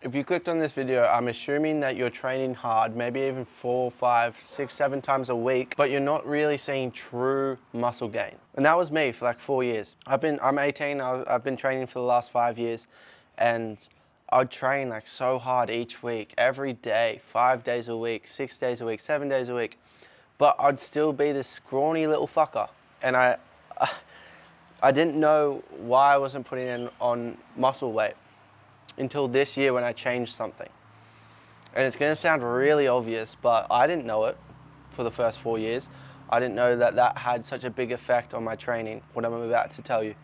If you clicked on this video, I'm assuming that you're training hard, maybe even 4, 5, 6, 7 times a week, but you're not really seeing true muscle gain. And that was me for like 4 years. I'm 18, I've been training for the last 5 years, and I'd train like so hard each week, every day, 5 days a week, 6 days a week, 7 days a week, but I'd still be this scrawny little fucker. And I didn't know why I wasn't putting in on muscle weight until this year when I changed something. And it's gonna sound really obvious, but I didn't know it for the first 4 years. I didn't know that that had such a big effect on my training, what I'm about to tell you.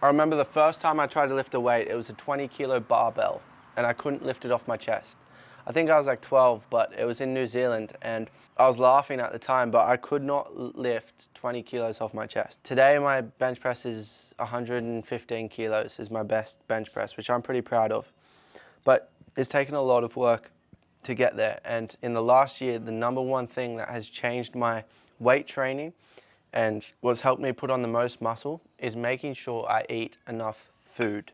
I remember the first time I tried to lift a weight, it was a 20-kilo barbell, and I couldn't lift it off my chest. I think I was like 12, but it was in New Zealand, and I was laughing at the time, but I could not lift 20 kilos off my chest. Today, my bench press is 115 kilos, is my best bench press, which I'm pretty proud of. But it's taken a lot of work to get there. And in the last year, the number one thing that has changed my weight training and what's helped me put on the most muscle is making sure I eat enough food.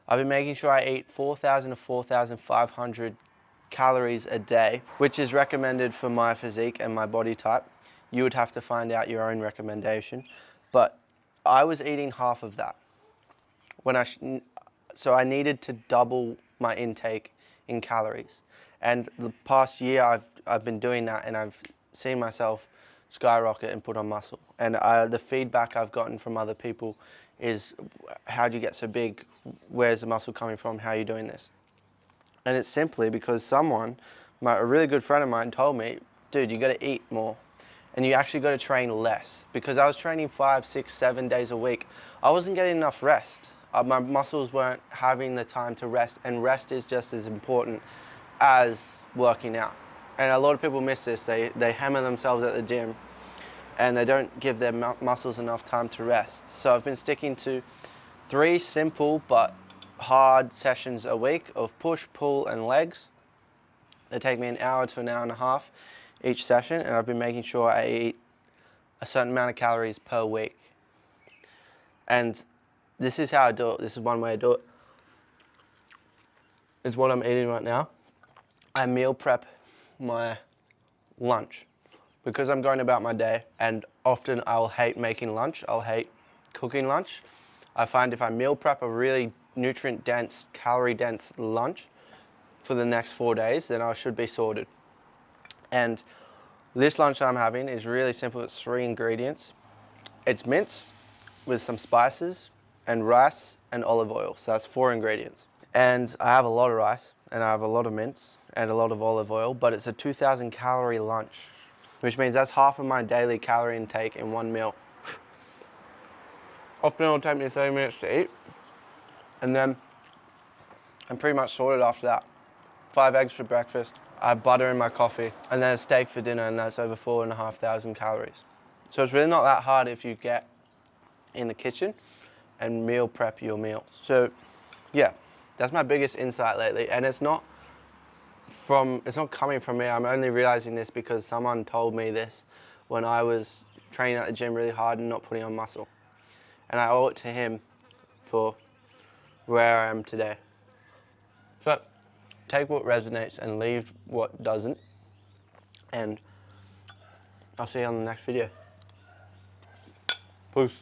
I've been making sure I eat 4,000 to 4,500 calories a day, which is recommended for my physique and my body type. You would have to find out your own recommendation, but I was eating half of that. So I needed to double my intake in calories. And the past year I've been doing that, and I've seen myself skyrocket and put on muscle. And the feedback I've gotten from other people is, how'd you get so big? Where's the muscle coming from? How are you doing this? And it's simply because a really good friend of mine told me, dude, you gotta eat more. And you actually gotta train less. Because I was training 5, 6, 7 days a week, I wasn't getting enough rest. My muscles weren't having the time to rest, and rest is just as important as working out. And a lot of people miss this. They hammer themselves at the gym and they don't give their muscles enough time to rest. So I've been sticking to 3 simple but hard sessions a week of push, pull, and legs. They take me an hour to an hour and a half each session, and I've been making sure I eat a certain amount of calories per week. And this is how I do it. This is one way I do it. It's what I'm eating right now. I meal prep my lunch because I'm going about my day, and often I'll hate making lunch. I'll hate cooking lunch. I find if I meal prep a really nutrient-dense, calorie-dense lunch for the next 4 days, then I should be sorted. And this lunch I'm having is really simple. It's 3 ingredients. It's mince with some spices and rice and olive oil. So that's 4 ingredients. And I have a lot of rice and I have a lot of mince and a lot of olive oil, but it's a 2,000 calorie lunch, which means that's half of my daily calorie intake in one meal. Often it'll take me 30 minutes to eat, and then I'm pretty much sorted after that. 5 eggs for breakfast, I have butter in my coffee, and then a steak for dinner, and that's over 4,500 calories. So it's really not that hard if you get in the kitchen and meal prep your meals. So yeah, that's my biggest insight lately, and it's not coming from me. I'm only realizing this because someone told me this when I was training at the gym really hard and not putting on muscle. And I owe it to him for where I am today. So take what resonates and leave what doesn't. And I'll see you on the next video. Peace.